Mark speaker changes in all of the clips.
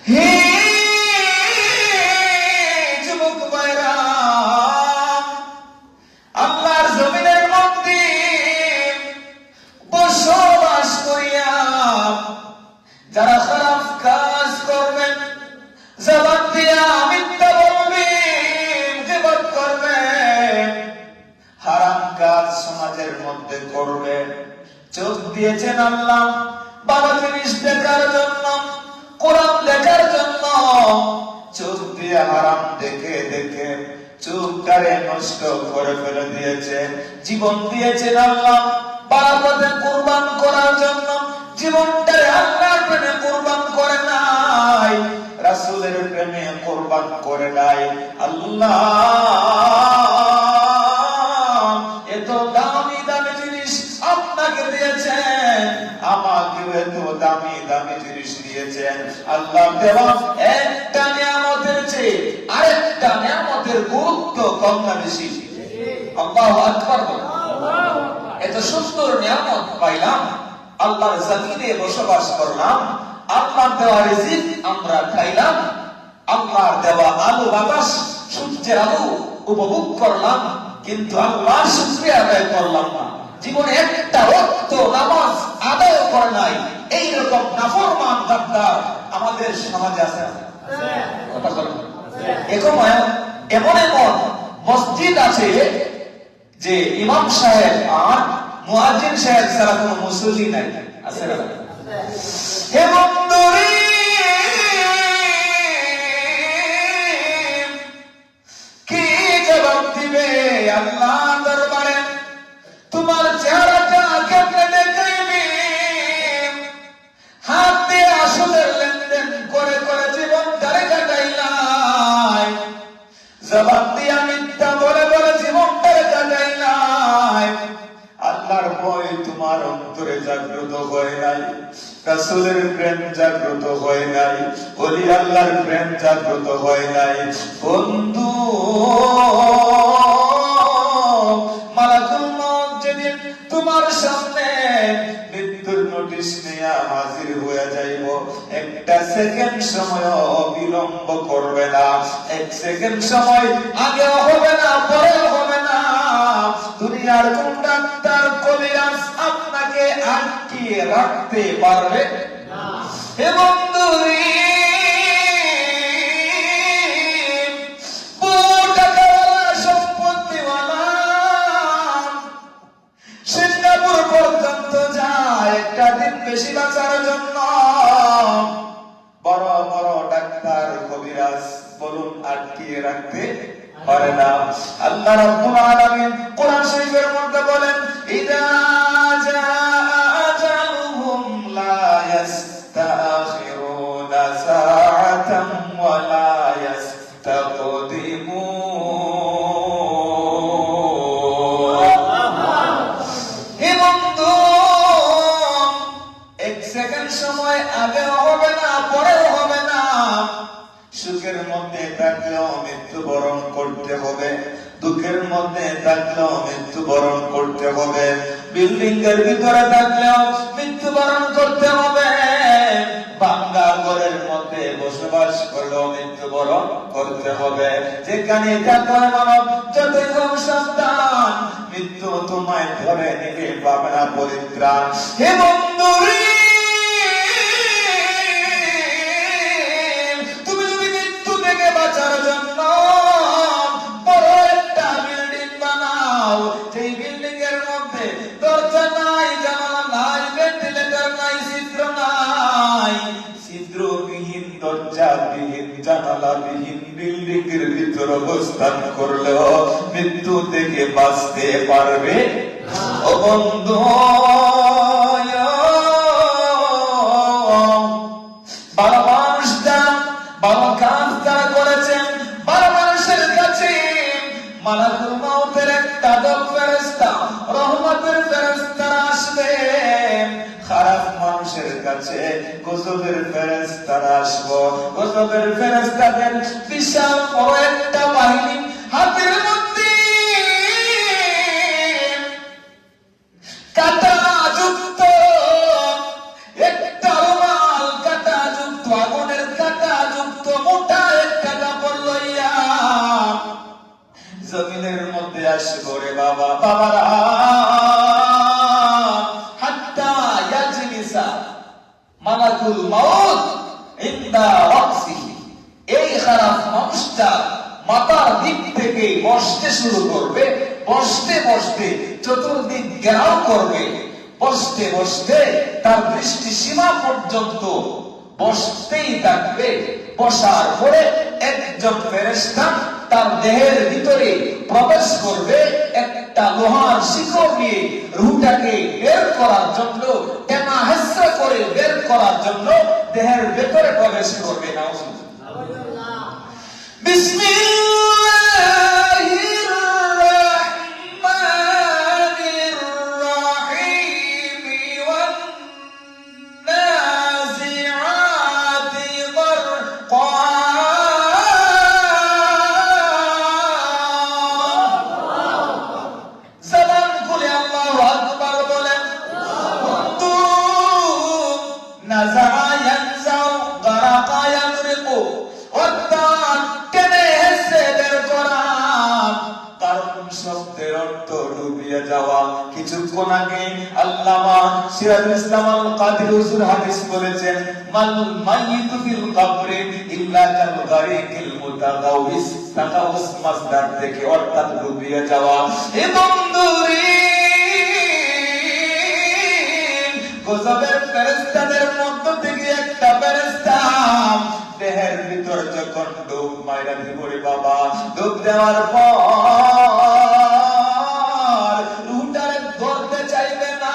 Speaker 1: হে যুবক ভাইরা, আল্লাহর জমিনের মধ্যে বসবাস করিয়া যারা খারাপ কাজ করবেন, জবান দিয়া মিথ্যা বলবেন, গীবত করবেন, হারাম কাজ সমাজের মধ্যে করবেন, চোখ দিয়েছেন আল্লাহ ভালো জিনিস দেখার জন্য, কোরআন দেখার জন্য, চোখ দিয়ে হারাম দেখে দেখে চোখটারে নষ্ট করে ফেলে দিয়েছেন। জীবন দিয়েছেন আল্লাহ ভালো পথে কুরবান করার জন্য, জীবনটারে আল্লাহর প্রেমে কুরবান করে নাই, রাসূলের প্রেমে কুরবান করে নাই। আল্লাহ এত দামি দামি জিনিস আপনাকে দিয়েছেন, আমাকেও এত দামি দামি জিনিস দিয়েছেন। আল্লাহ দেওয়া একটা নিয়ামতের চেয়ে আরেকটা নিয়ামতের গুরুত্ব কম না বেশি? আল্লাহু আকবার। এত সুন্দর নিয়ামত পাইলাম, আল্লাহর জমিনে বসবাস করলাম, আল্লাহর দেওয়া রিজিক আমরা খাইলাম, আল্লাহর দেওয়া আলো বাতাস সূর্যের আলো উপভোগ করলাম, কিন্তু আল্লাহর শুকরিয়া আদায় করলাম না। জীবনে একটা ওয়াক্ত নামাজ আদায় করে নাই, এইরকম নাফরমান গাদ্দার আমাদের সমাজে আছে। এমন এমন মসজিদ আছে যে ইমাম সাহেব আর মুয়াজ্জিন সাহেব ছাড়া কোনো মুসল্লি নাই, আছে না? হে বন্ধুরে, কি জবাব দিবে আল্লাহ দরবারে? তোমার চেহারাটা কেমনে দেখাইবে? হাত দিয়ে আসলের লেনদেন করে করে জীবনটারে কাটাইলাই, জবাব দিয়া মিথ্যা বলে বলে জীবনটারে কাটাইলাই। আল্লাহর ভয় তোমার অন্তরে জাগ্রত হয় নাই, রাসূলের প্রেম জাগ্রত হয় নাই, ওলি আল্লাহর প্রেম জাগ্রত হয় নাই। বন্ধু, মালাকুল মউত যেদিন তোমার সামনে মৃত্যুর নোটিশ নিয়ে হাজির হয়ে যাইব, একটা সেকেন্ড সময় অবিলম্ব করবে না, এক সেকেন্ড সময় আগে হবে না পরে হবে না। দুনিয়ার কোন ডাক্তার কবিরাজ আপনাকে আটকিয়ে রাখতে পারবে না। হে বন্ধুরে, সিঙ্গাপুর পর্যন্ত যায় একটা দিন বেশি বাঁচার জন্য, বড় বড় ডাক্তার কবিরাজ বলুন আটকিয়ে রাখতে পারে না। আল্লাহ রাব্বুল আলামিন কোরআন শরীফের মধ্যে বলেন, ইদা জাআ আজালুহুম লা ইস্তাখিরুনা সাআতান ওয়া লা ইস্তাকদিমুন। হে বন্ধু, এক সেকেন্ড সময় আগে হবে না পরেও হবে না। সুখের মধ্যে থাকলেও মৃত্যুবরণ করতে হবে, দুঃখের মধ্যে থাকলেও মৃত্যুবরণ করতে হবে, বিল্ডিং এর ভিতরে থাকলেও মৃত্যুবরণ করতে হবে, ভাঙ্গা ঘরের মধ্যে বসবাস করলেও মৃত্যুবরণ করতে হবে। যেখানে থাকবে মানব যতই হোক সন্তান, মৃত্যু তোমায় ধরে নিবে, পাবে না পরিত্রাণ। হে বন্ধুরে, বাঁচার জন্য বড় একটা বিল্ডিং বানাও, সেই বিল্ডিং এর মধ্যে দরজা নাই, জানালা নাই, ভেন্টিলেটর নাই, ছিদ্র নাই, ছিদ্রবিহীন দরজাবিহীন জানালাবিহীন বিল্ডিং এর ভিতর অবস্থান করলেও মৃত্যু থেকে বাঁচতে পারবে ও বন্ধু। ভালো মানুষ যারা ভালো কাজ যারা করেছেন, ভালো মানুষের কাছে মালাকুল মউতের একটা দল ফেরেশতা, রহমতের ফেরেশতারা আসবে। খারাপ মানুষের কাছে গজবের ফেরেশতারা আসবে। গজবের ফেরেশতাদের বিশাল বড় একটা বাহিনী, হাতের মধ্যে কাঁটা যুক্ত একটা রুমাল, কাঁটা যুক্ত আগুনের কাঁটা ইনদা রাসিহি, এই খারাপ মানুষটা মাথার দিক থেকে বসতে শুরু করবে, বসতে বসতে চতুর্দিক ঘেরাও করবে, বসতে বসতে তার দৃষ্টি সীমা পর্যন্ত বসতেই থাকবে। বসার পরে একজন ফেরেশতা তার দেহের ভিতরে প্রবেশ করবে, একটা লোহার শিকড় নিয়ে রূহটাকে বের করার জন্য, টেনা হেসরা করে বের করার জন্য দেহের ভেতরে প্রবেশ করবে। নাউজুবিল্লাহ। বিসমিল্লাহির রাহমানির রাহিম। ওয়ান নাজিআতি গরকা। জবান খুলে আল্লাহু আকবার বলেন। নাযা ইয়ানজাউ গরাকা ইয়াগরিকু। অর্থাৎ টেনে হেসে বের করা। কারণ শব্দের অর্থ ডুবিয়ে যাওয়া। কিছুক্ষণ আগে আল্লামা সিরাজুল ইসলাম আল কাদির হুজুর হাদিস বলেছেন, মাল মাইয়িতু ফিল কবরি ইল্লা কাল গারিকিল মুতাগাউইস। তাকাউস মাসদার থেকে, অর্থাৎ ডুবিয়ে যাওয়া। এ বন্ধুরে, গজবের ফেরেশতাদের মধ্য থেকে একটা ফেরেশতা দেহের ভিতর যখন ডুব মাইরা দিবরে বাবা, ডুব দেওয়ার পর রুহটারে ধরতে চাইবে না।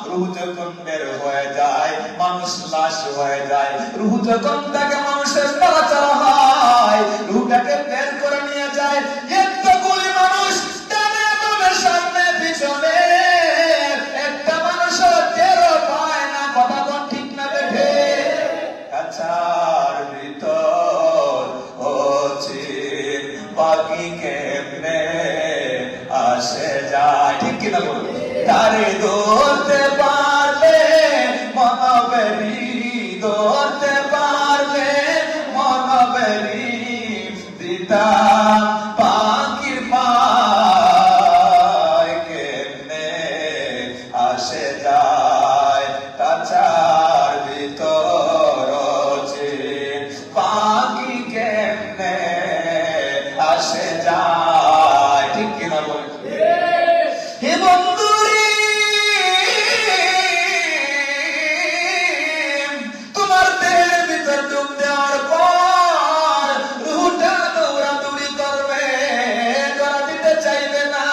Speaker 1: রুহ যখন বের হয়ে যায়, মানুষ লাশ হয়ে যায়। রুহ যখন তাকে মানুষের নড়াচড়া হয়, রুহটাকে বের করে নিয়ে যায়। এতগুলি মানুষ ডানে বামে সামনে পিছনে, একটা মানুষও টেরও পায় না। কথা কোন ঠিক না বেঠে? আচ্ছার ভিতর হচ্ছে বাকি কেমনে আসে যায়, ঠিক কিনা বলুন? তারে ধরতে পারলে মহাবেরি, ধরতে পারলে মহাবেরি দিতা পাখির পায় কেমনে আসে যায়। কাছার ভিতর আছে পাখি কেমনে আসে যায়, ঠিক কিনা বলে? হে বন্ধুরে, তোমার দেহের ভিতর ডুব দেওয়ার পর রুহটা দৌড়াদৌড়ি করবে, ধরা দিতে চাইবে না।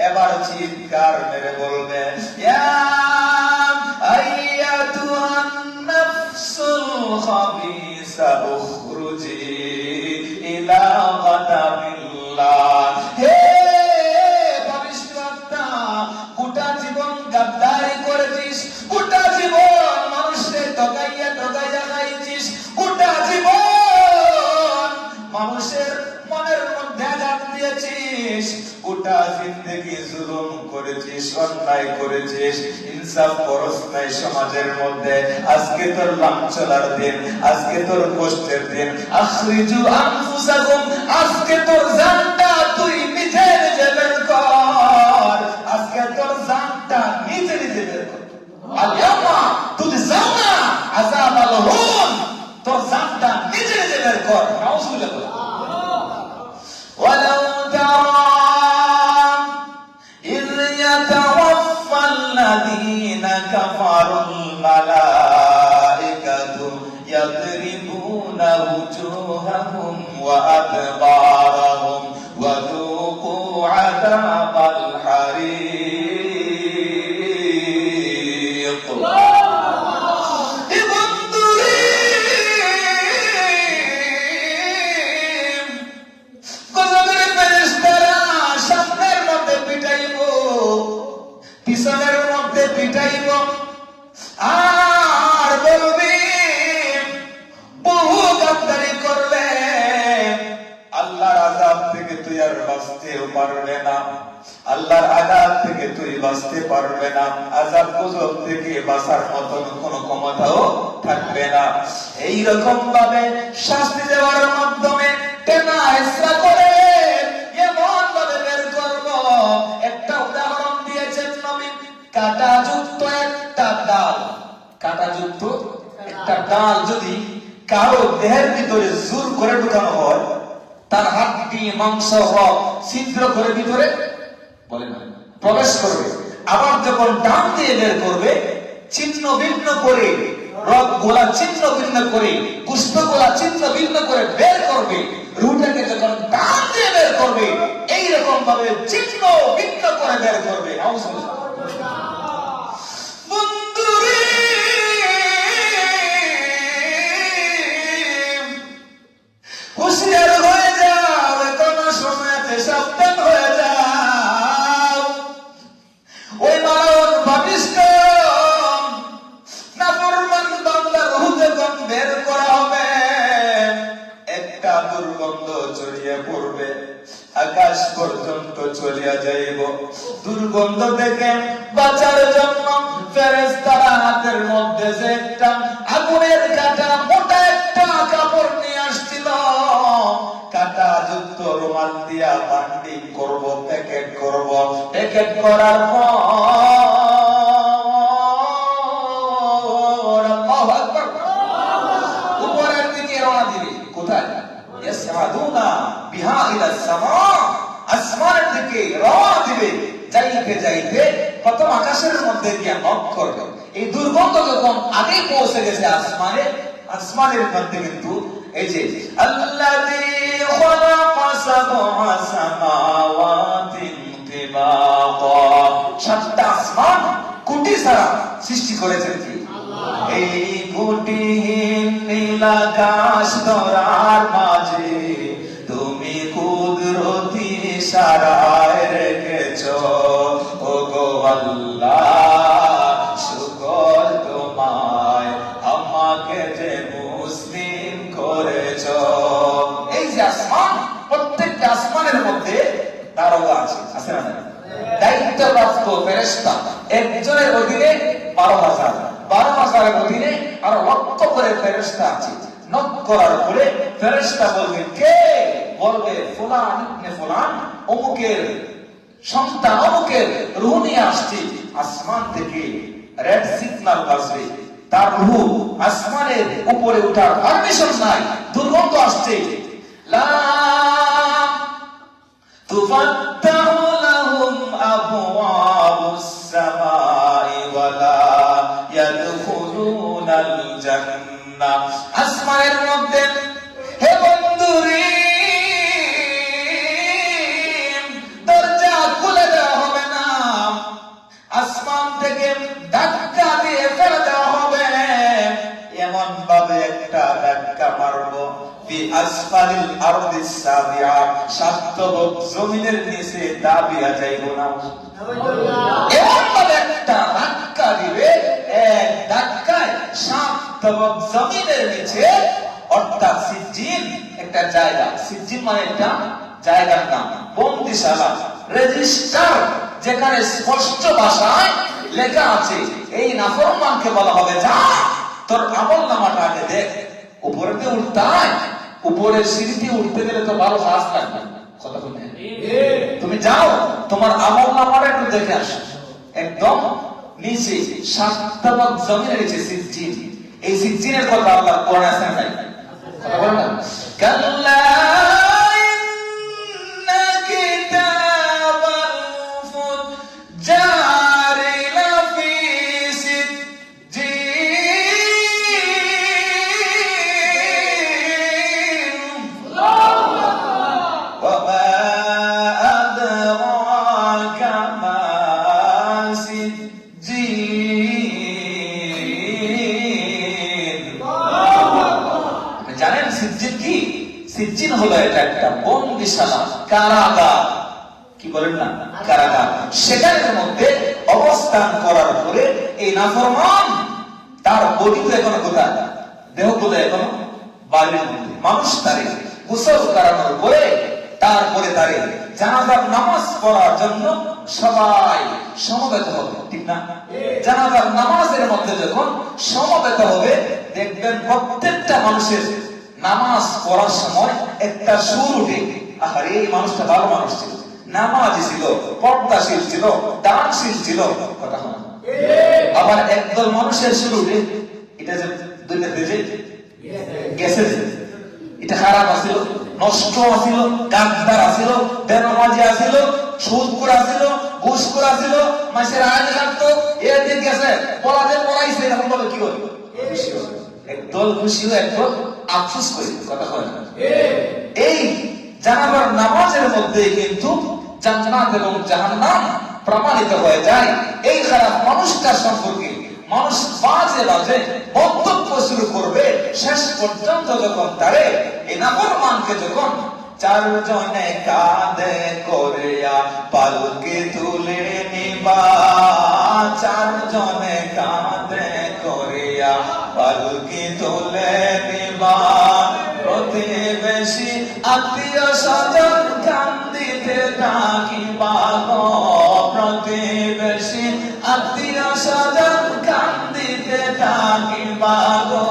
Speaker 1: এবার চিৎকার মেরে বলবে, ইয়া আইয়াতুহান নাফসুল খাবিসা উখরুজি ইলা গাদাবিল্লাহ। হে পাপিষ্ঠটা, গোটা জীবন গাদ্দারি করেছিস, গোটা জীবন মানুষকে ঠকাইয়া ঠকাইয়া খাইছিস, গোটা জীবন মানুষের মনের মধ্যে আঘাত দিয়েছিস, গোটা জিন্দেগি জুলুম করেছিস, অন্যায় করেছিস, ইনসাফ করস নাই সমাজের মধ্যে। আজকে তোর লাঞ্ছনার দিন, আজকে তোর কষ্টের দিন। আখরিজু আনফুসাকুম, আজকে তোর জানটা তুই নিজে নিজে বের কর। আজকে তোর জানটা নিজে নিজে বের কর। আল-ইয়াউমা তুজজাউনা আযাবাল হুন, তোর জানটা নিজে নিজে বের কর। নাউযুবিল্লাহ। ওয়ালাউ তারা ইয ইয়াতাওয়াফফাল্লাযীনা কাফারুল মালাইকাতু ইয়াদরিবুনা উজুহাহুম ওয়া আদবারাহুম ওয়া যুকু আযাবাল হারিক। পিছনের মধ্যে পিটাইব আর বলবি বহু গাদ্দারি করলে। আল্লাহর আযাব থেকে তুই আর বাঁচতেও পারবে না, আল্লাহর আযাব থেকে তুই বাঁচতে পারবে না। আযাব গজব থেকে বাঁচার মতন কোনো ক্ষমতাও থাকবে না। এই রকম ভাবে শাস্তি দেওয়ার মাধ্যমে টেনা হেসরা করে এমন ভাবে বের করব। একটা উদাহরণ দিয়েছেন নবী, কাঁটাযুক্ত একটা ডাল, কাঁটাযুক্ত একটা ডাল যদি কারো দেহের ভিতরে জোর করে ঢুকানো হয়, তার হাড্ডি মাংস রক ছিদ্র করে ভিতরে বলে না প্রবেশ করবে, আবার যখন ডান দিয়ে বের করবে ছিন্ন ভিন্ন করে, রক গোলা ছিন্ন ভিন্ন করে, পুষ্প গোলা ছিন্ন ভিন্ন করে বের করবে, রুটাকে যখন ডান দিয়ে বের করবে এইরকম ভাবে ছিন্ন ভিন্ন করে বের করবে। বন্ধুরে হুঁশিয়ার হয়ে যাও, কোন সময়তে সাবধান হয়ে যাও। ওই মারণ পাপিষ্ঠ নাফরমান বান্দার রূহ যখন বের করা হবে, একটা দুর্গন্ধ ছড়িয়ে পড়বে, আকাশ পর্যন্ত চলিয়া যাইব। দুর্গন্ধ থেকে বাঁচার জন্য ফেরেশতারা হাতের মধ্যে যে একটা আগুনের কাঁটা মোটা একটা কাপড় নিয়ে আসছিল, কাঁটা যুক্ত রুমাল দিয়া বান্ডিং করব, প্যাকেট করব, প্যাকেট করার পর আল্লাহু আকবার উপরের দিকে রওনা দিবে। কোথায়? ইয়াসআদুনা বিহা ইলা সামা, আসমানের দিকে রওনা দিবে। যাইতে যাইতে প্রথম আকাশের মধ্যে গিয়ে নক করবে। এই দুর্গন্ধ যখন আগে পৌঁছে গেছে আসমানে, আসমানের মধ্যে কিন্তু এই যে আল্লাযী খালাকা সাবআ সামাওয়াতিন তিবাকা, সাতটা আসমান কোটি সারা সৃষ্টি করেছেন কি আল্লাহ। এই কোটিহীন নীল আকাশ ধরার মাঝে তুমি কুদরতি ইশারায় রেখেছো, ওগো আল্লাহ শুকর তোমায়, আমাকে যে মুসলিম করেছো। এই যে আসমান, প্রত্যেকটা আসমানের মধ্যে দারোগা আছে, আছে না? দায়িত্বপ্রাপ্ত ফেরেশতা একজনের অধীনে 12,000, 12,000-এর অধীনে আরো লক্ষ করে ফেরেশতা আছে। নক করার পরে ফেরেশতা বলবে কে? বলবে ফুলান ইবনে ফুলান, অমুকের সন্তান অমুকের রূহ নিয়ে আসছে। আসমান থেকে রেড সিগন্যাল বাজবে, তার রূহ আসমানের উপরে ওঠার পারমিশন নাই, দুর্গন্ধ আসছে। লা তুফাত্তাহু লাহুম আবওয়াবুস সামাই ওয়ালা ইয়াদখুলুনাল জান্নাহ। আসমানের মধ্যে হে বন্ধুরে দরজা খুলে দেওয়া হবে না, আসমান থেকে ধাক্কা দিয়ে ফেলে দেওয়া হবে। এমন ভাবে একটা ধাক্কা মারবো ফি আসফালিল আরদিস সাবিআ, সাতবক জমিনের নিচে দাবিয়া যাইব না। এমন ভাবে একটা ধাক্কা দিবে, এক ধাক্কায় সাতবক জমিনের নিচে, অর্থাৎ সিজ্জিন একটা জায়গা, সিজ্জিন মানে একটা জায়গার নাম, বন্দিশালা, রেজিস্টার, যেখানে স্পষ্ট ভাষায় লেখা আছে এই নাফরমানকে বলা হবে যা তোর আমলনামাটা আগে দেখ। উপরে দিয়ে উঠতে হয়, উপরের সিঁড়িতে উঠতে গেলে তো 12 সাজ লাগবে, কথা বলতে তুমি যাও তোমার আমলনামাটা একটু দেখে আসো। একদম নিচে সাতবক জমিনের নিচে সিজ্জিন, এই সিজ্জিনের কথা আল্লাহ কোরআনে আছে না? কথা বলেন না? কাল্লা ইন্না কিতাবাল ফুজ্জারি লাফি সিজ্জিন ওয়া মা আদরাকা মা সিজ্জিন। জানেন সিজ্জিন কি? সিজ্জিন হলো এটা একটা বন্দিশালা, কারাগার, কি বলেন না, কারাগার। সেখানের মধ্যে অবস্থান করার পরে এই নাফরমান তার বডি তো এখনো কোথায়, দেহ কোথায় এখনো বাড়ির মধ্যে, মানুষ তারে গোসল করানোর পরে তারপরে তারে জানাজার নামাজ পড়ার জন্য সবাই সমবেত হবে, ঠিক না? জানাজার নামাজের মধ্যে যখন সমবেত হবে দেখবেন প্রত্যেকটা মানুষের নামাজ পড়ার সময় একটা সুর উঠে, আরে এই মানুষটা ভালো মানুষ ছিল, নামাজি ছিল, পর্দাশীল ছিল, দানশীল ছিল, কথা হয়। আবার একদল মানুষের সুর উঠে, এটা যে দুনিয়াতে যে গেছে, এটা খারাপ আছিল, নষ্ট আছিল, গাদ্দার আছিল, বেনামাজি আছিল, সুদখোর আছিল, ঘুষখোর আছিল, মানুষের আইন কাটতো, এর দিক গেছে, বলা যে পড়াইছে, এখন বলে কি হল? একদল খুশি হয়ে একদল আফসোস করে, কথা হয় না। এই জানাবার নামাজের মধ্যে কিন্তু জান্নাত এবং জাহান্নাম প্রমাণিত হয়ে যায়। এই খারাপ মানুষটার সম্পর্কে মানুষ বাজে বাজে মন্তব্য শুরু করবে, শেষ পর্যন্ত যখন তারে এই নাফরমানকে যখন চারজনে কাঁধে করিয়া পালকে তুলে নিবা, চারজনে কাঁধে করিয়া পালকে তুলে নিবা, প্রতিবেশী আত্মীয় স্বজন কান্দিতে থাকিবা গো, প্রতিবেশী আত্মীয় স্বজন কান্দিতে থাকিবা গো,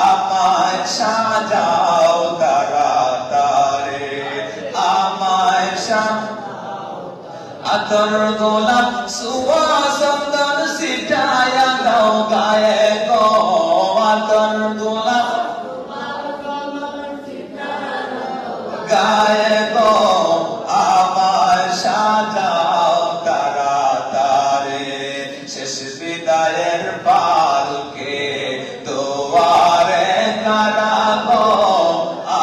Speaker 1: আমায় সাজাও তাড়াতাড়ি, আমায় আতর গোলাপ সুবাসন্দন ছিটায়া দাও গায়ে গো, আতর গোলাপ গায়ে গো, আমায় সাজাও তাড়াতাড়ি, শেষ বিদায়ের পালকে দুয়ারে দাঁড়া গো,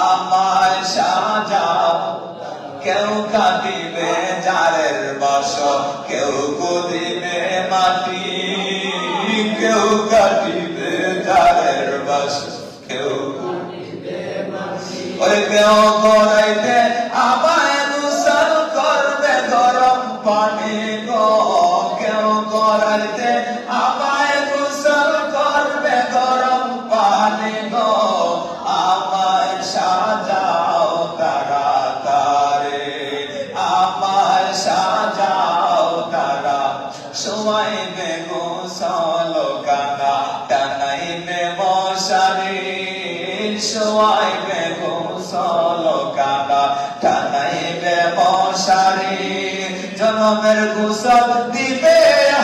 Speaker 1: আমায় সাজাও। কেউ কাঁদিবে জারের বাস, কেউ গদিবে মাটি, কেউ কাঁদিবে জারের বাস, কেউ ওরে কেউ গড়াইতে আমায় গোসল করবে গরম পানি গো, কেউ গড়াইতে আমায় গোসল করবে গরম পানি গো, আমায় সাজাও তাড়াতাড়ি, আমায় সাজাও তাড়া, শোয়াইবে গোসল কানা টানাইবে মশারি, শোয়াইবে গোসল কানা টানাইবে মশারি, জনমের গোসল দিবে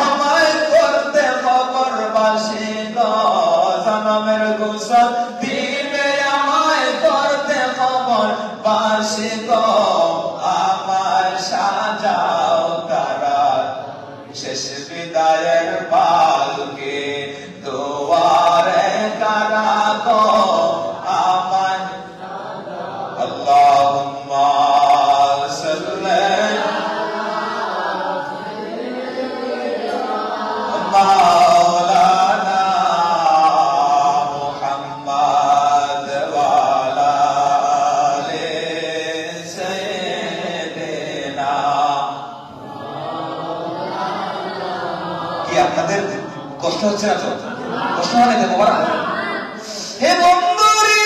Speaker 1: আমায় করতে কবরবাসী গো, জনমের গোসল দিবে আমায় করতে কবরবাসী গো, আমায় সাজাও তারা, শেষ বিদায়ের পালকে দুয়ারে কারা গো, আমায়। আল্লাহুম্মা সাল্লি মাওলানা মুহাম্মদ ওয়া আলা আলি সাইয়্যিদিনা। কি আপনাদের কষ্ট হচ্ছে না? তো কষ্ট হয় না তো বাবা? হে বন্ধুরে,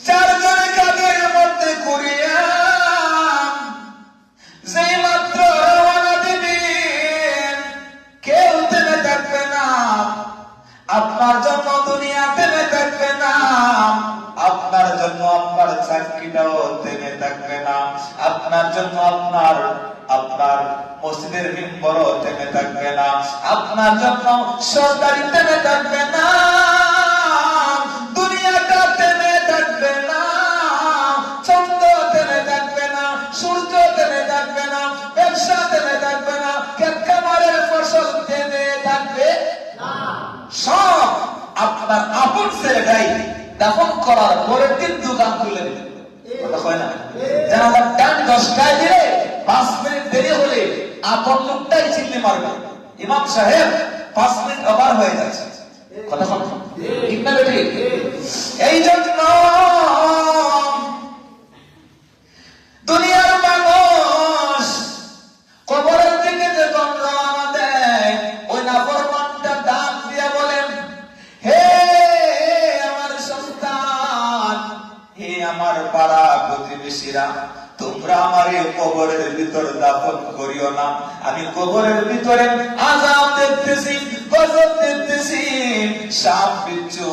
Speaker 1: চারজনে কাঁধের মধ্যে করিয়া যেই মাত্র রওনা দিবেন, কেউ থেমে থাকবে না, আপনার জন্য দুনিয়া থেমে থাকবে না, আপনার জন্য আপনার চাকরিটাও থেমে থাকবে না, আপনার জন্য আপনার মসজিদের মিম্বরও থেমে থাকবে না, আপনার জন্য সরকারি থেমে থাকবে না, দুনিয়াটা থেমে থাকবে না, চন্দ্র থেমে থাকবে না, সূর্য থেমে থাকবে না, ব্যবসা থেমে থাকবে না, ক্ষেত খামারের ফসল থেমে থাকবে না, সব আপনার আপন ছেলেটাই দাফন করার পরের দিন দোকান খুলে দেবে। কথা হয় না? যেন আমার টাইম 10টায় দিলে 5 মিনিট দেরি হলে আপন লোকটাই চিল্লি মারবে, ইমাম সাহেব 5 মিনিট ওভার হয়ে যাচ্ছে। কথা বল ঠিক না বেটি? এই জন্য দুনিয়ার মানুষ কবরের দিকে যখন রওনা দেয়, ওই নাফরমানটা ডাক দিয়া বলেন, হে আমার সন্তান, হে আমার পাড়া প্রতিবেশীরা, তোমরা আমারে কবরের ভিতর দাফন করিও না, আমি কবরের ভিতরে আযাব দেখতেছি, গজব দেখতেছি, সাপ বিচ্ছু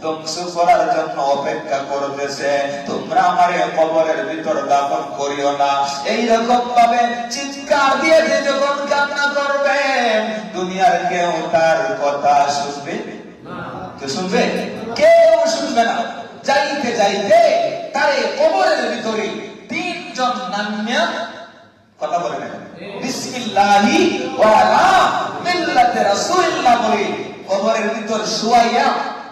Speaker 1: ধ্বংস করার জন্য অপেক্ষা করতেছে। তোমরা আমারে কবরের ভিতর দাফন করিও না। এইরকম ভাবে চিৎকার দিয়ে যখন কান্না করবেন, দুনিয়ার কেউ তার কথা শুনবে না। কেউ শুনবে? কেউ শুনবে না। যাইতে যাইতে তারে কবরের ভিতরে তিনজন নামিয়া কথা বলে না, বিসমিল্লাহি ওয়া আলা মিল্লাতি রাসূলিল্লাহ বলে কবরের ভিতর শুয়াইয়া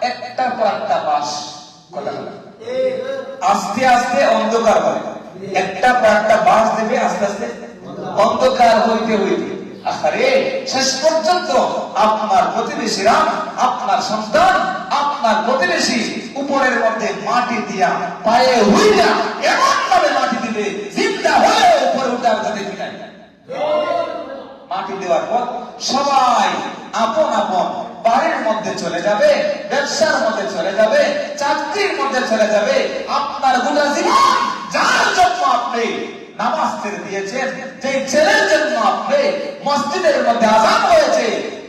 Speaker 1: একটা পাট্টা বাস কথা বলে আস্তে আস্তে অন্ধকার হবে। একটা পাট্টা বাস দেবে, আস্তে আস্তে অন্ধকার হইতে হইতে আরে শেষ পর্যন্ত আপনার প্রতিবেশীরা, আপনার সন্তান, আপনার প্রতিবেশী উপরের মধ্যে মাটি দিয়া পায়ে হইয়া এমন ভাবে মাটি দিবে, জিন্দা হয়ে উপরে উঠার কথা দেখি নাই। মাটি দেওয়ার পর সবাই আপন আপন বাড়ির মধ্যে চলে যাবে, ব্যবসার মধ্যে চলে যাবে, চাকরির মধ্যে চলে যাবে। আপনার গোটা জীবন যার জন্য আপনি নামাজ ছেড়ে দিয়েছেন, যে ছেলের জন্য আপনি মসজিদের মধ্যে আযান হয়েছে,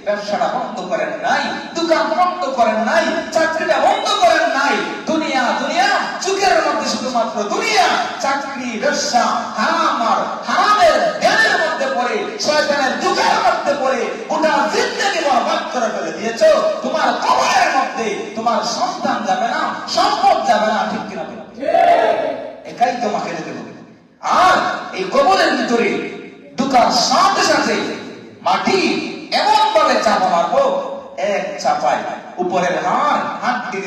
Speaker 1: ব্যবসাটা বন্ধ করেন নাই, দোকান বন্ধ করেন নাই, চাকরিটা বন্ধ করেন নাই, দুনিয়া দুনিয়া চোখের মধ্যে শুধুমাত্র দুনিয়া, চাকরি ব্যবসা হারাম আর হারামের জ্ঞানের মধ্যে পড়ে, শয়তানের দুঃখের মধ্যে পড়ে গোটা জিন্দেগি বরবাদ করে ফেলে দিয়েছো। তোমার কবরের মধ্যে তোমার সন্তান যাবে না, সম্পদ যাবে না, ঠিক কিনা? একাই তোমাকে যেতে হবে। আর এই কবরের ভিতরে ঢুকার সাথে সাথে মাটি এমন ভাবে চাপা মারবো, এক চাপায় উপরের হাড্ডি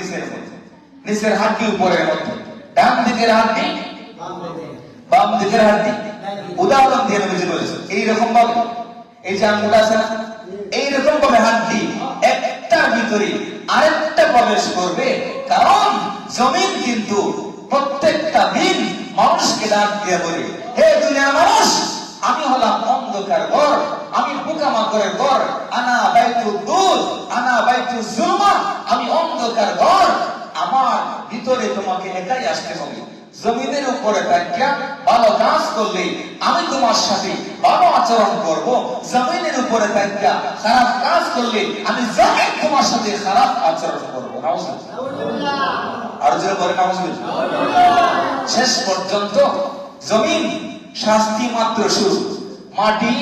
Speaker 1: নিচের হাড্ডি উপরের মধ্যে, ডান দিকের হাড্ডি বাম দিকের হাড্ডি। উদাহরণ দিয়ে বুঝে বলেছে এইরকম ভাবে, এই যে আঙ্গুল আছে না, এইরকম ভাবে হাড্ডি একটার ভিতরে আরেকটা প্রবেশ করবে। কারণ জমিন কিন্তু প্রত্যেকটা দিন মানুষকে ডাক দিয়ে বলে, হে দুনিয়ার মানুষ, আমি হলাম অন্ধকার ঘর, আমি পোকামাকড়ের ঘর, আনা বাইতুদ দুর, আনা বাইতুজ জুলমা, আমি অন্ধকার ঘর, আমার ভিতরে তোমাকে একাই আসতে হবে। জমিনের উপরে থাকিয়া ভালো কাজ করলে আমি তোমার সাথে ভালো আচরণ করব, জমিনের উপরে থাকিয়া খারাপ কাজ করলে আমি জমিন তোমার সাথে খারাপ আচরণ করবো। নাউজুবিল্লাহ। আর যে করে নাউজুবিল্লাহ। শেষ পর্যন্ত জমিন শাস্তি মাত্র শুরু, মাটি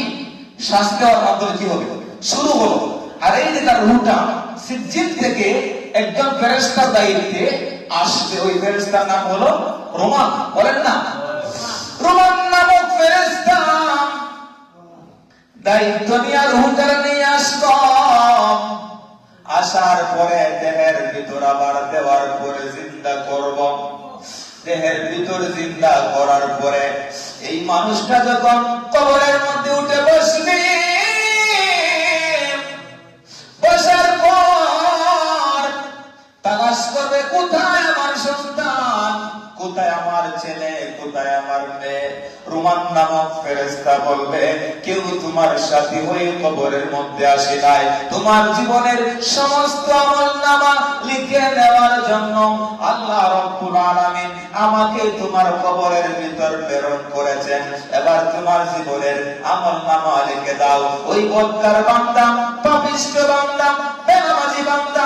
Speaker 1: শাস্তি হওয়ার মাধ্যমে কি হবে? শুরু হলো। আর এই যে তার রুটা সিজ্জিন থেকে একজন ফেরেশতার দায়িত্বে আসবে, ওই ফেরেশতার নাম হলো রোমান। বলেন না, রোমান নামক ফেরেশতা দায়িত্ব নিয়ে রুটার নিয়ে আসলো। আসার পরে দেহের ভিতর আবার দেওয়ার পরে জিন্দা করব। দেহের ভিতর জিন্দা করার পরে এই মানুষটা যখন কবরের মধ্যে উঠে বসবে, বসার পর তালাশ করবে কোথায় আমার সন্তান, কোথায় আমার ছেলে, কোথায় আমার মেয়ে। রোমান নামক ফেরেশতা বলবে, কেউ তোমার সাথী হয়ে কবরের মধ্যে আসে নাই, তোমার জীবনের সমস্ত আমলনামা লিখে নেওয়ার জন্য আল্লাহ রাব্বুল আলামিন আমাকে তোমার কবরের ভিতর প্রেরণ করেছেন। এবার তোমার জীবনের আমলনামা লিখে দাও। ওই বদকার বান্দা, পাপিষ্ঠ বান্দা, বেনামাজি বান্দা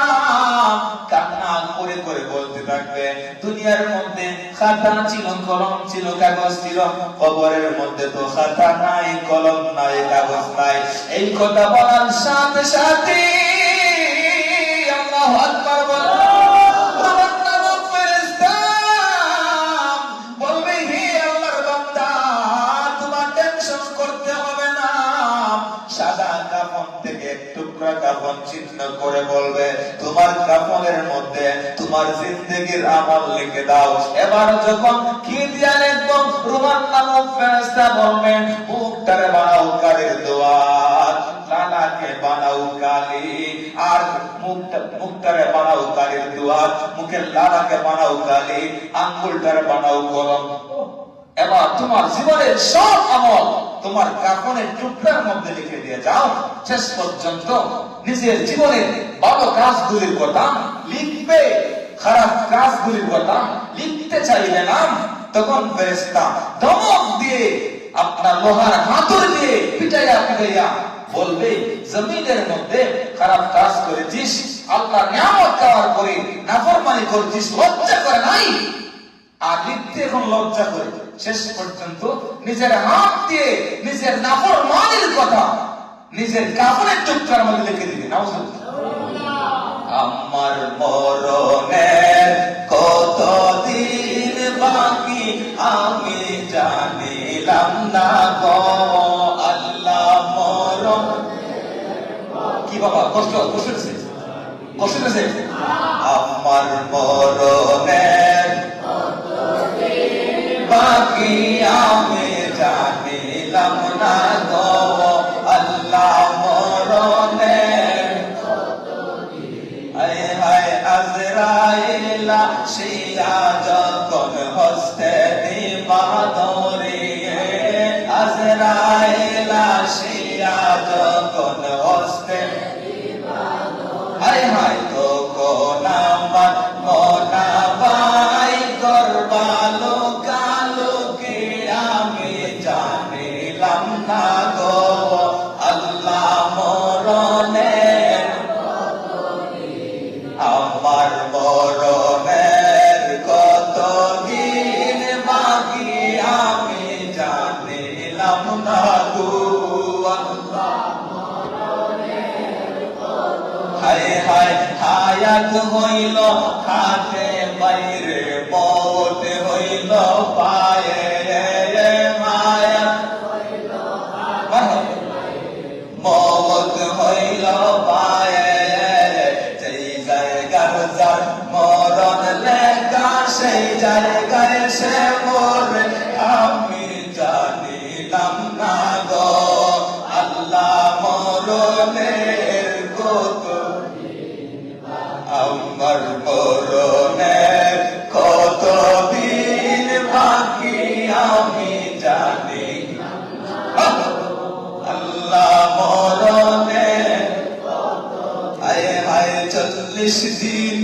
Speaker 1: কান্না করে করে বলতে থাকবে, দুনিয়ার মধ্যে খাতা ছিল, কলম ছিল, কাগজ ছিল, কবরের মধ্যে তো খাতা নাই, কলম নাই, কাগজ নাই। এই কথা বলার সাথে সাথে আল্লাহু আকবার বলো, রহমান নামক ফেরেশতা বলবে, হে আল্লাহর বান্দা, তোমার টেনশন করতে হবে না। সাদা কাফন থেকে এক টুকরা কাফন চিহ্ন করে বলবে, তোমার কাফনের মধ্যে তোমার জিন্দেগির আমল লিখে দাও। এবার যখন কি দিয়া লিখবো, রোমান নামক ফেরেশতা বলবে, মুখটারে বানাও কালির দোয়াত, লালাকে বানাও কালি, আর মুখটারে বানাও কালির দোয়াত, মুখের লালাকে বানাও কালি, আঙ্গুলটারে বানাও কলম। এবার তোমার জীবনের সব আমল তোমার কাফনের টুকরার মধ্যে লিখে দিয়ে যাও। শেষ পর্যন্ত নিজের জীবনের ভালো কাজগুলির কথা লিখবে, খারাপ কাজগুলির কথা লিখতে চাইবে না। তখন ফেরেশতা ধমক দিয়ে, আপনার লোহার হাতুড়ি দিয়ে পিটাইয়া পিটাইয়া বলবে, জমিনের মধ্যে খারাপ কাজ করেছিস, আল্লাহর নিয়ামত দেওয়ার পরে নাফরমানি করছিস, লজ্জা করে নাই? আর লিখতে এখন লজ্জা করে, শেষ পর্যন্ত নিজের হাত দিয়ে নিজের নাফরমানির কথা নিজের কাপড়ের টুকরার মধ্যে লিখে দিবে। নাউজুবিল্লাহ। আমার মরণের কতদিন বাকি আমি জানিলাম না গো আল্লাহ। মরণ কি বাবা, কষ্ট হচ্ছে, কষ্ট হচ্ছে। আমার মরণের বাকি আমি জানিলাম না গো আল্লাহ। মরণের হায় হায় আজরাইলা শিয়া যখন হস্তে দিবা ধরিয়ে, আজরাইলা শিয়া যখন হস্তে হায় হায় তখন আমার মনাবাই করবালো কালোকে আমি জানিলাম না গো আল্লাহ। মরণের আমার মরণের কতদিন বাকি আমি জানিলাম না গো আল্লাহ। হায় হায় হায়াত হইল হাতে বাইরে, মৌত হইল পায়ে, মায়া মৌত হইল পায়ে, যেই জায়গার যার মরণ লেখা সেই জায়গায় সে মরে আমি জানিলাম না গো আল্লাহ। মরণের কত আমার মরণের কতদিন বাকি আমি জানি আল্লাহ। মরণের হায় হায় 40 দিন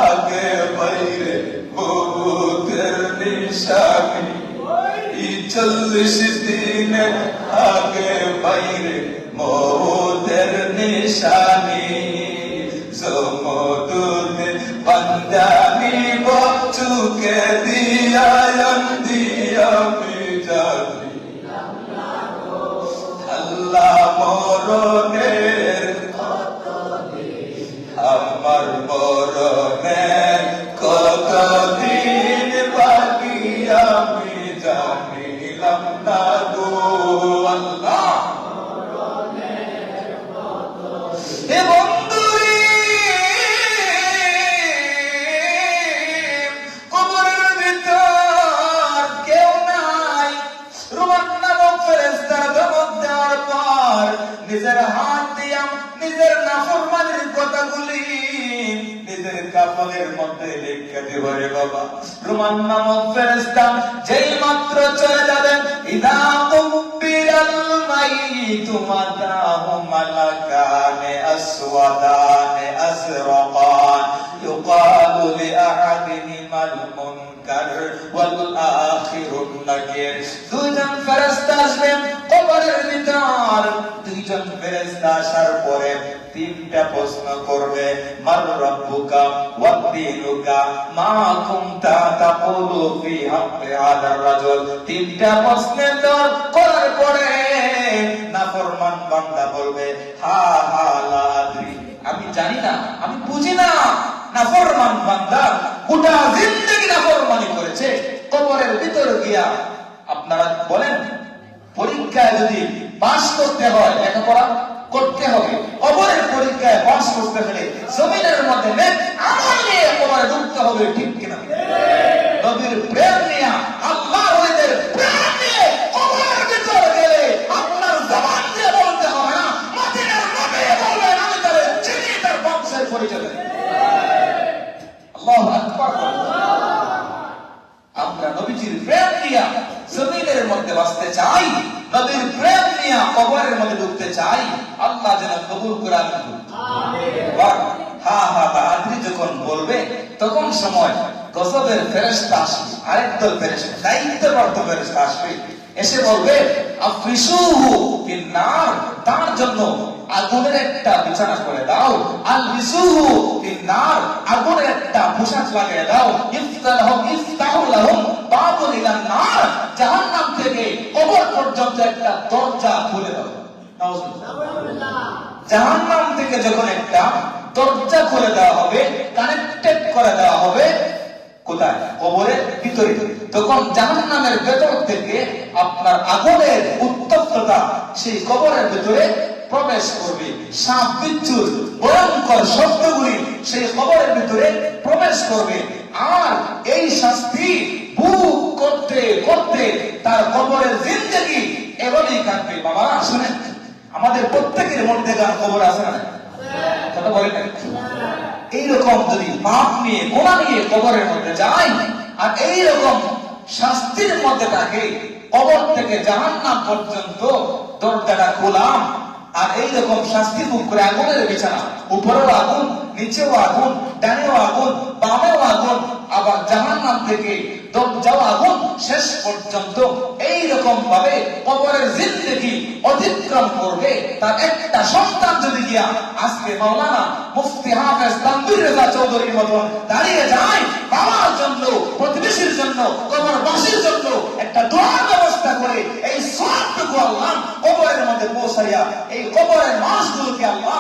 Speaker 1: আগে বাইরে মৌতের নিশানি, 40 দিন আগে বাইরে মৌতের নিশানি। সমুদ্র বান্দানি বচুকে দিয়া দিয়া জানি আল্লাহ। মরণের আমার মরণের কতদিন বাকি আমি জানিলাম না গো আল্লাহ। হে বন্ধু রে, কবরের ভিতর কেউ নাই। রুমান নামক ফেরেশতা ধমক দেওয়ার পর নিজের হাত দিয়া নিজের নাফরমানির কথাগুলি নিজের কাফনের মধ্যে লিখে দেব রে বাবা। রুমান নামক ফেরেশতা যেই মাত্র চলে যাবেন, ইদা কুবিরাল মাইতু মাতাহু মালাকানে আসওয়াদানে আজরাকান ইউকালু লিআহাদিহিমাল মুনকার ওয়াল আখিরুন নাকির। দুইজন ফেরেশতা আসবেন কবরের ভিতর। দুইজন ফেরেশতা আসার পরে তিনটা প্রশ্ন করবে, মার রাব্বুকা ওয়া দীনুকা মা কুনতা তাকুলু ফি হাক্কি হাদার রাজুল। তিনটা প্রশ্নের উত্তর করার পরে নাফরমান বান্দা বলবে, হা হা লা আদরি, আমি জানি না, আমি বুঝি না। নাফরমান বান্দা গোটা জিন্দেগি নাফরমানি করেছে, কবরের ভিতরে গিয়া আপনারা বলেন পরীক্ষায় যদি পাস করতে হয়, লেখাপড়া করতে হবে, কবরের পরীক্ষায় পাস করতে হলে জমিনের মধ্যে নেক আমল নিয়ে কবরে ঢুকতে হবে, ঠিক কিনা? নবীর প্রেম নিয়ে, আল্লাহর ওলিদের প্রেম নিয়ে কবরের ভিতরে গেলে আপনার জবান দিয়ে বলতে হবে না, মদিনার নবী বলবেন আমি তারে চিনি, তার বংশের পরিচয় দেই। আল্লাহু আকবার। আমরা নবীজির প্রেম নিয়ে জমিনের মধ্যে বাঁচতে চাই, নবীর প্রেম নিয়ে কবরের মধ্যে ঢুকতে চাই। আল্লাহ যেন কবুল করে। আমিন। হা হা আদরি যখন বলবে তখন সময় গজবের ফেরেশতা আসবে, আরেক দল ফেরেশতা, দায়িত্বপ্রাপ্ত ফেরেশতা আসবে, এসে বলবে আফরিসুহু ফিন্নার, তার জন্য আগুনের একটা বিছানা করে দাও। আলবিসুহু ফিন্নার, আগুনের একটা পোশাক লাগিয়ে দাও। ইফতাহু লাহুম বাবুন ইলান নার, জাহান্নাম থেকে কবর পর্যন্ত একটা দরজা খুলে দাও। নাউজুবিল্লাহ। জাহান্নাম থেকে যখন একটা দরজা খুলে দেওয়া হবে, কানেক্টেড করে দেওয়া হবে কোথায়? কবরের ভিতরে। তখন জাহান্নামের ভেতর থেকে আপনার আগুনের উত্তপ্ততা সেই কবরের ভিতরে প্রবেশ করবে। সাপ বিচ্ছুর ভয়ঙ্কর শব্দগুলি সেই কবরের ভিতরে প্রবেশ করবে। আর এই শাস্তি ভোগ করতে করতে তার কবরের জিন্দেগি এভাবেই কাটবে। বাবা শুনেন, আমাদের প্রত্যেকের মধ্যে কবর আছে না? কথা বলেন না? এইরকম যদি পাপ নিয়ে গোনা নিয়ে কবরের মধ্যে যায় আর এইরকম শাস্তির মধ্যে থাকে, কবর থেকে জাহান্নাম পর্যন্ত দরজাটা খোলাম আর এইরকম শাস্তি ভোগ করে আগুনের বিছানা, উপরেও আগুন, নিচেও আগুন, ডানেও আগুন, বামেও আগুন, আবার জাহান্নাম থেকে দরজাও আগুন, শেষ পর্যন্ত এইরকম ভাবে কবরের জিন্দেগি অতিক্রম করবে। তার একটা সন্তান যদি গিয়া আজকে মাওলানা মুফতি হাফেজ তানভীর রেজা চৌধুরীর মতন দাঁড়িয়ে যায়, বাবার জন্য, প্রতিবেশীর জন্য, কবরবাসীর জন্য একটা দোয়ার ব্যবস্থা করে এই সওয়াবটুকু আল্লাহ কবরের মধ্যে পৌঁছাইয়া এই কবরের মানুষগুলোকে আল্লাহ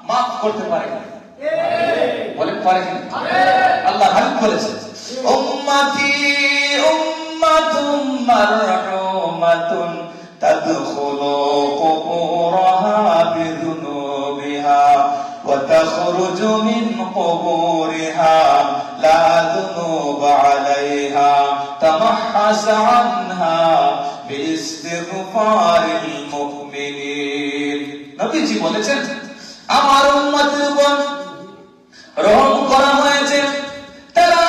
Speaker 1: মাফ করতে পারে। বলেন পারে কি? আল্লাহ হাবিব বলেছেন, উম্মতি উম্মাতুম মারহুমাতুন তাদখুলু কুবুরাহা বিযুনুবিহা ওয়া তাখরুজু মিন কুবুরিহা লা যুনুবা আলাইহা তামাহহাস আনহা বিইস্তিগফারিল মুমিনিন। নবীজি বলেছেন, আমার উম্মতের উপর রহম করা হয়েছে, তারা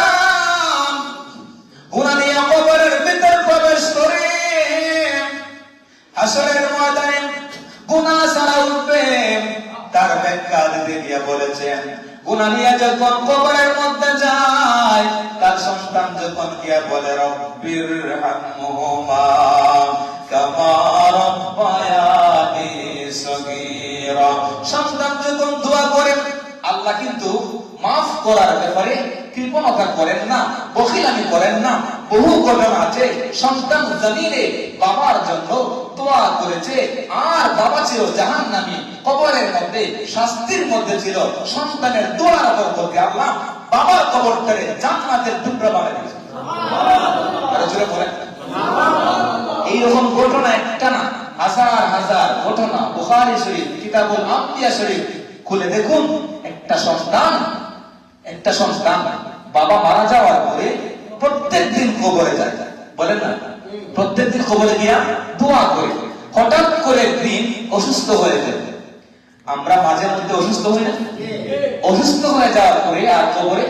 Speaker 1: গুনাহ নিয়ে কবরের ভিতর প্রবেশ করে হাসরের ময়দানে গুনাহ ছাড়া উঠবে। তার ব্যাখ্যা দিতে গিয়ে বলেছেন, গুনাহ নিয়ে যখন কবরের মধ্যে যায়, তার সন্তান যখন গিয়া বলে রব্বিরহামহুমা কামা রাব্বায়ানি সগীরা, সন্তান যখন দোয়া করে, আল্লাহ কিন্তু মাফ করার ব্যাপারে কৃপণতা করেন না, বখিলামি করেন না। বহু ঘটনা আছে, সন্তান জমিনে বাবার জন্য দোয়া করেছে আর বাবা ছিল জাহান্নামী, কবরের মধ্যে শাস্তির মধ্যে ছিল, সন্তানের দোয়ার বরকতে আল্লাহ বাবার কবরটাকে জান্নাতের টুকরা বানিয়ে দিয়েছে। আরে জোরে বলেন। এইরকম ঘটনা একটা না, হাজার হাজার ঘটনা। বুখারী শরীফ, কিতাবুল আম্বিয়া শরীফ খুলে দেখুন, একটা সন্তান বাবা মারা যাওয়ার পরে প্রত্যেকদিন কবরে যায়। বলেন না? প্রত্যেকদিন কবরে গিয়া দোয়া করে। হঠাৎ করে একদিন অসুস্থ হয়ে যায়। আমরা মাঝে মধ্যে অসুস্থ হই না? অসুস্থ হয়ে যাওয়ার পরে আর কবরে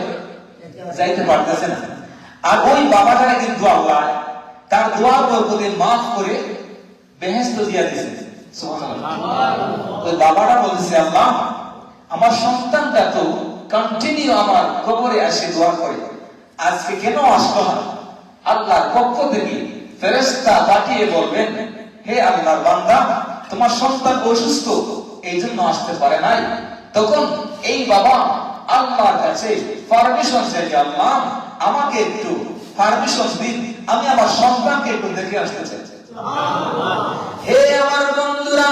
Speaker 1: যাইতে পারতেছে না। আর ওই বাবাটাকে কিন্তু আল্লাহ তার দোয়ার বরকতে মাফ করে বেহেশত দিয়া দিয়েছে। সুবহানাল্লাহ। ওই বাবাটা বলছে, আল্লাহ আমার সন্তানটা তো কন্টিনিউ আমার কবরে আসে দোয়া করে, আজকে কেন আসলো না? আল্লাহর পক্ষ থেকে ফেরেশতা পাঠিয়ে বলবেন, হে আল্লাহর বান্দা, তোমার সন্তান অসুস্থ, এই জন্য আসতে পারে নাই। তখন এই বাবা আল্লাহর কাছে পারমিশন চাইছে, আল্লাহ আমাকে একটু পারমিশন দিন, আমি আমার সন্তানকে একটু দেখে আসতে চাই। হে আমার বন্ধুরা,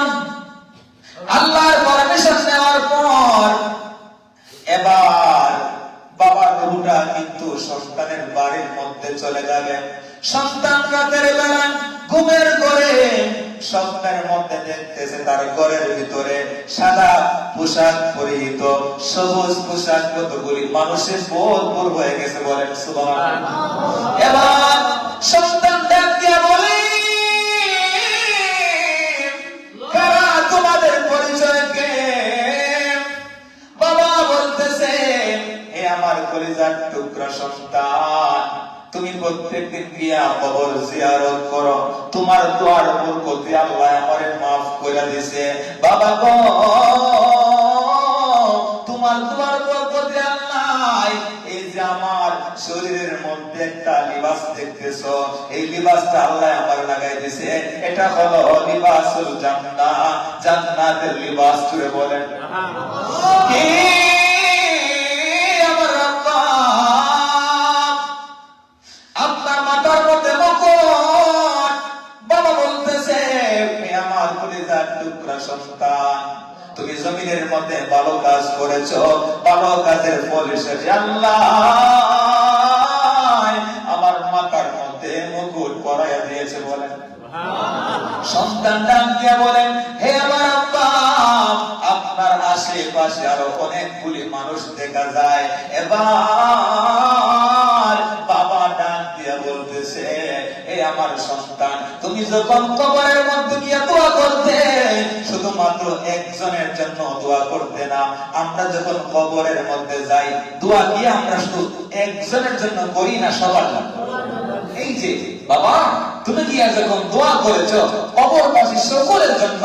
Speaker 1: আল্লাহর পারমিশন নেওয়ার পর এবার বাবার রূহটা কিন্তু সন্তানের বাড়ির মধ্যে চলে যাবে। সন্তান রাতের বেলা ঘুমের ঘরে স্বপ্নের মধ্যে দেখতেছে তার ঘরের ভিতরে সাদা পোশাক পরিহিত, সবুজ পোশাক কতগুলি মানুষের ভরপুর হয়ে গেছে। বলেন সুবহানাল্লাহ। এবার সন্তান ডাক দিয়া বলে, কারা তোমাদের পরিচয় কে? বাবা বলতেছে, হে আমার কলিজার টুকরা সন্তান, তুমি প্রত্যেকদিন গিয়া কবর জিয়ারত করো, তোমার দোয়ার বরকতে আল্লাহ আমারে মাফ করে দিয়েছে। বাবা গো, তোমার দোয়ার বরকতে আল্লাহ এই যে আমার শরীরের মধ্যে একটা লিবাস দেখতেছো, এই লিবাসটা আল্লাহ আমার লাগাই দিয়েছে, এটা হলো লিবাসুল জান্নাহ, জান্নাতের লিবাস। করে বলেন কি আমার আল্লাহ আপনার মাথার মধ্যে মুকুট। বাবা বলতেছে, আমার কলিজার টুকরা সন্তান, তুমি জমিনের মধ্যে ভালো কাজ করেছো, ভালো কাজের ফল হিসেবে আল্লাহ আমার মাথার মধ্যে মুকুট পরাইয়া দিয়েছে। বলেন সন্তান ডাক দিয়া বলেন, হে আমার আব্বা, আপনার আশেপাশে আরো অনেকগুলি মানুষ দেখা যায়। এবার বাবা ডাক দিয়া বলতেছে, হে আমার সন্তান, তুমি যখন কবরের মধ্যে গিয়া দোয়া করতে, শুধুমাত্র একজনের জন্য দোয়া করতে না, আমরা যখন কবরের মধ্যে যাই দোয়া কি আমরা শুধু একজনের জন্য করি না, সবার জন্য। এই যে বাবা, তুমি গিয়া যখন দোয়া করেছো কবরবাসী সকলের জন্য,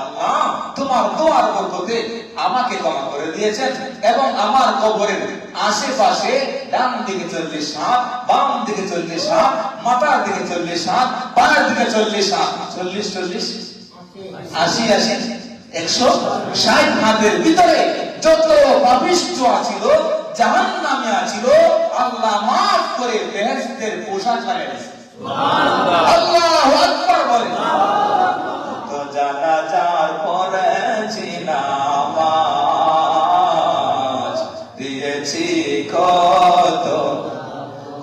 Speaker 1: আল্লাহ তোমার দোয়ার বরকতে আমাকে ক্ষমা করে দিয়েছেন এবং আমার কবরের আশেপাশে ডান দিকে 40 হাত, বাম দিকে 40 হাত, মাথার দিকে 40 হাত, পায়ের দিকে 40 হাত, 40 40 80 80 160 হাতের ভিতরে যত পাপিষ্ঠ ছিল, জাহান্নামী ছিল, আল্লাহ মাফ করে বেহেশতের পোশাক লাগিয়ে দিয়েছে। সুবহানাল্লাহ, আল্লাহু আকবার বলেন। তো জানাজার পরে নামাজ দিয়েছি কত,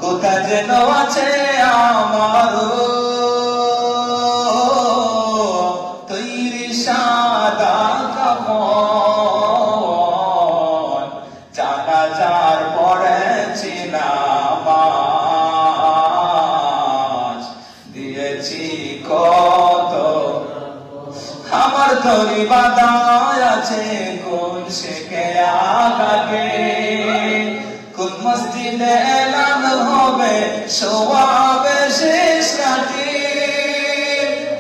Speaker 1: কোথা যেন আছে আমার তৈরি সাদা কাফন, জানাজার পড়েছি নামাজ দিয়েছি কত, আমার তরি বাদায় আছে কোন শেখে আগে, কোন মসজিদে এলান হবে সোয়াবে শেষ রাতে,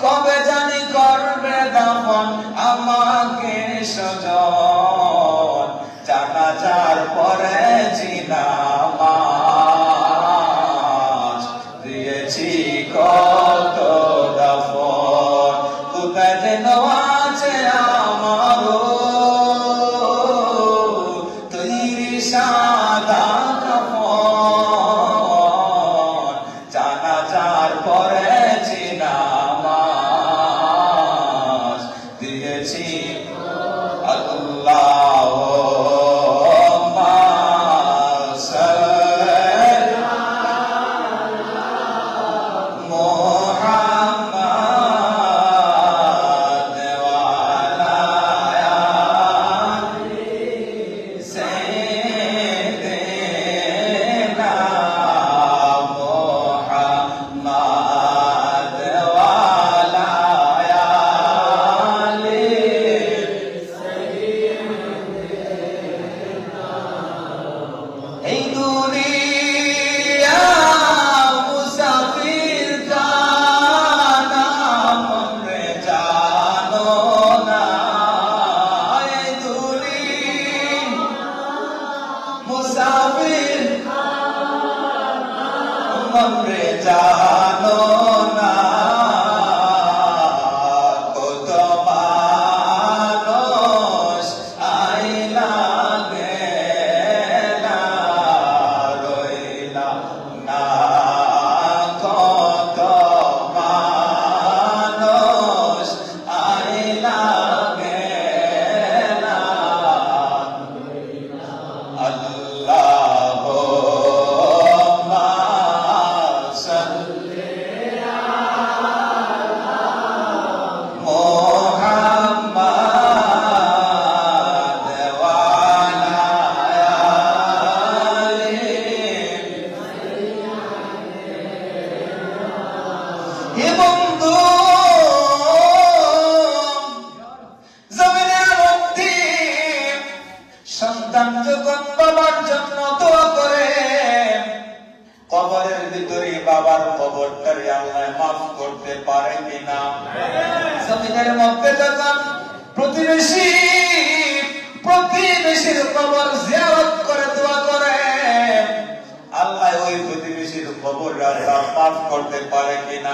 Speaker 1: কবে জানি করবে দাফন আমাকে সজন, জানাজার পরে নামাজ দিয়েছি কত দাফন, কোথায় যেন আছে আমার তৈরি সাদা কাফন, জানাজার পরে নামাজ দিয়েছি। আল্লাহুম্মা সাল্লি মুহাম্মাদ ওয়া আলা আলি সাইয়্যিদিনা মুহাম্মাদ ওয়া আলা আলি এই দুনিয়া মুসাফির জানা মনে জানো না, এই দুনিয়া মুসাফির মনে জানো না, কত মানুষ আইলা গেলা রইলা না, কত মানুষ আইলা গেলা, আল্লাহুম্মা সাল্লি মুহাম্মাদ ওয়া আলা আলি। হে বন্ধু, জমিনের মধ্যে সন্তান যখন বাবার জন্য দোয়া করে, কবরের ভিতরে বাবার কবরটারে আল্লাহ মাফ করতে পারে কিনা? জমিনের মধ্যে যখন প্রতিবেশীর কবর জিয়ারত করে দোয়া করে, আল্লাহ মাফ করতে পারে কিনা?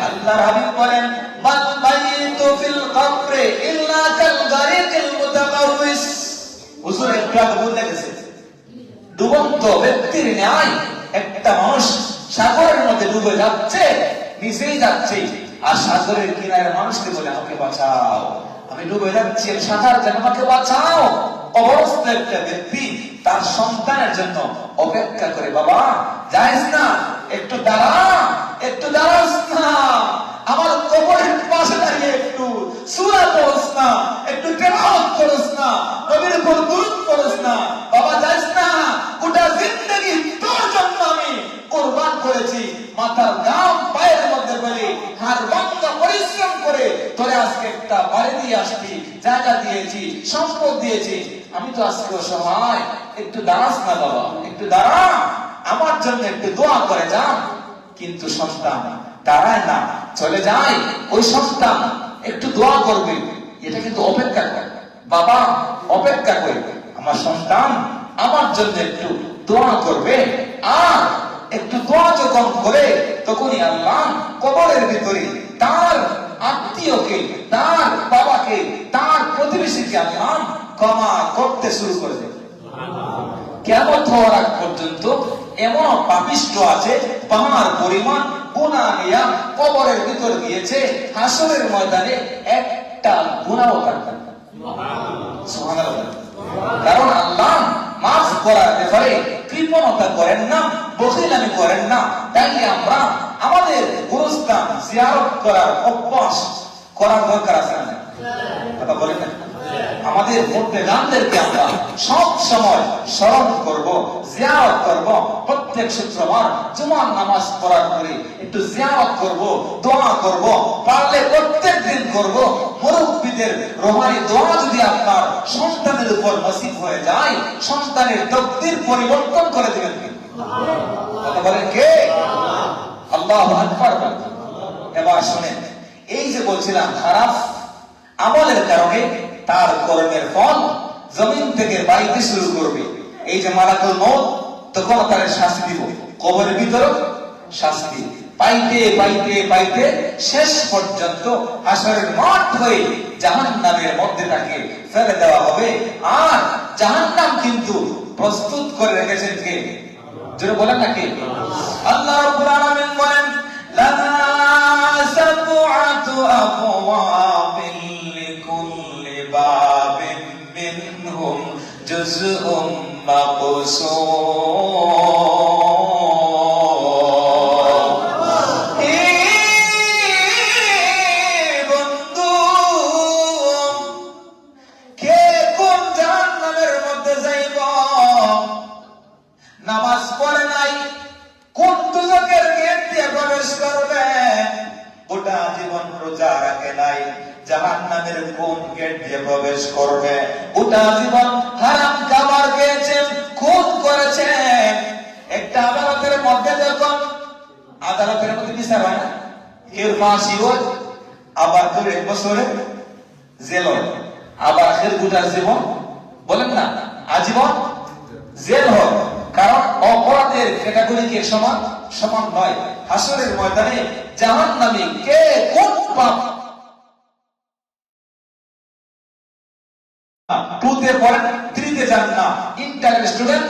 Speaker 1: আল্লাহর হাবিব বলেন, মান মাইতু ফিল কবরে ইল্লা কাল গারিকিল মুতাকাউইস। হুজুর একটু আগে বলে গেছে, ডুবন্ত ব্যক্তির ন্যায় একটা মানুষ সাগরের মধ্যে ডুবে যাচ্ছে, নিচেই যাচ্ছে, আর সাগরের কিনারে মানুষকে বলে, আমাকে বাঁচাও, আমি ডুবে যাচ্ছি, সাঁতার জানো, আমাকে বাঁচাও। অবস্থ একটা ব্যক্তি তার সন্তানের জন্য অপেক্ষা করে, বাবা যাইস না, একটু দাঁড়া, একটু দাঁড়াস না, আমার কবরের পাশে দাঁড়িয়ে একটু সূরা পড়স না, একটু তেলাওয়াত করস না, নবীর উপর দুরূদ পড়স না, বাবা যাইস না, গোটা জিন্দেগি তোর জন্য আমি কুরবান করেছি, মাথার ঘাম পায়ের মধ্যে ফেলে হাড় ভাঙা পরিশ্রম করে তোরে আজকে একটা বাড়ি দিয়ে আসছি, জায়গা দিয়েছি, সম্পদ দিয়েছি, আমি তো আজকে অসহায়, একটু দাঁড়াস না বাবা, একটু দাঁড়া, আমার জন্য একটু দোয়া করে যা। কিন্তু সন্তান দাঁড়ায় না, চলে যায়। ওই সন্তান একটু দোয়া করবে, এটা কিন্তু অপেক্ষা করে, বাবা অপেক্ষা করে, আমার সন্তান আমার জন্য একটু দোয়া করবে। আর একটু দোয়া যখন করে, তখনই আল্লাহ কবরের ভিতরে তার আত্মীয়কে, তার বাবাকে, তার প্রতিবেশীকে আল্লাহ ক্ষমা করতে শুরু করে দেবে। কিয়ামত হওয়ার আগ পর্যন্ত এমন পাপিষ্ঠ আছে, পাহাড় পরিমাণ গুনাহ নিয়ে কবরের ভিতর গিয়েছে, হাসরের ময়দানে একটা গুনাহও কাটবে না। সুবহানাল্লাহ। কারণ আল্লাহ মাফ করার ব্যাপারে কৃপণতা করেন না, বখিলামি করেন না। তাই আমরা আমাদের গুরুস্থান জিয়ারত করার অভ্যাস করার দরকার আছে না? কথা বলেন না? আমাদের মুর্তেদানদেরকে আমরা সব সময় স্মরণ করব, জিয়ারত করব। প্রত্যেক শুক্রবার জুমার নামাজ পড়ার পরে একটু জিয়ারত করব, দোয়া করব, পারলে প্রত্যেক দিন করব। মুরব্বিদের রুহানি দোয়া যদি আপনার সন্তানের উপর নসিব হয়ে যায়, সন্তানের তকদির পরিবর্তন করে দিবেন। কথা বলেন কে? আল্লাহু আকবার। এবার শুনেন, এই যে বলছিলাম খারাপ আমলের কারণে তার কর্মের ফল জমিন থেকে বাইতে শুরু করবে। এই যে মালাকুল মউত, তখন তার শাস্তি দিব, কবরের ভিতরে শাস্তি পাইতে পাইতে পাইতে শেষ পর্যন্ত হাসরের মাঠ হয়ে জাহান্নামের মধ্যে তাকে ফেলে দেওয়া হবে। আর জাহান্নাম কিন্তু প্রস্তুত করে রেখেছেন কে? যারা বলেন নাকি আল্লাহ রাব্বুল আলামিন বলেন, লাহা সাবআতু আবওয়াবিন লিকুল্লি বাবিন মিনহুম জুজউম মাকসুম। নামাজ পড়ে নাই, কোন দুজকের গেট দিয়ে প্রবেশ করবে? গোটা জীবন রোজা রাখে নাই, জাহান্নামের কোন গেট দিয়ে প্রবেশ করবে? গোটা জীবন হারাম খাবার খেয়েছেন, খুন করেছেন। একটা আদালতের মধ্যে যখন আদালতের মধ্যে বিচার হয় না, কেউ ফাঁসি হয়, আবার কেউ 1 বছরে জেল হয়, আবার কেউ গোটা জীবন, বলেন না আজীবন জেল হয়। কারণ অপরাধের ক্যাটাগরি কে সমান সমান নয়। হাসরের ময়দানে জাহান্নামী কে কোন পাপ টুতে পড়েন, 3 তে যান না, ইন্টার স্টুডেন্ট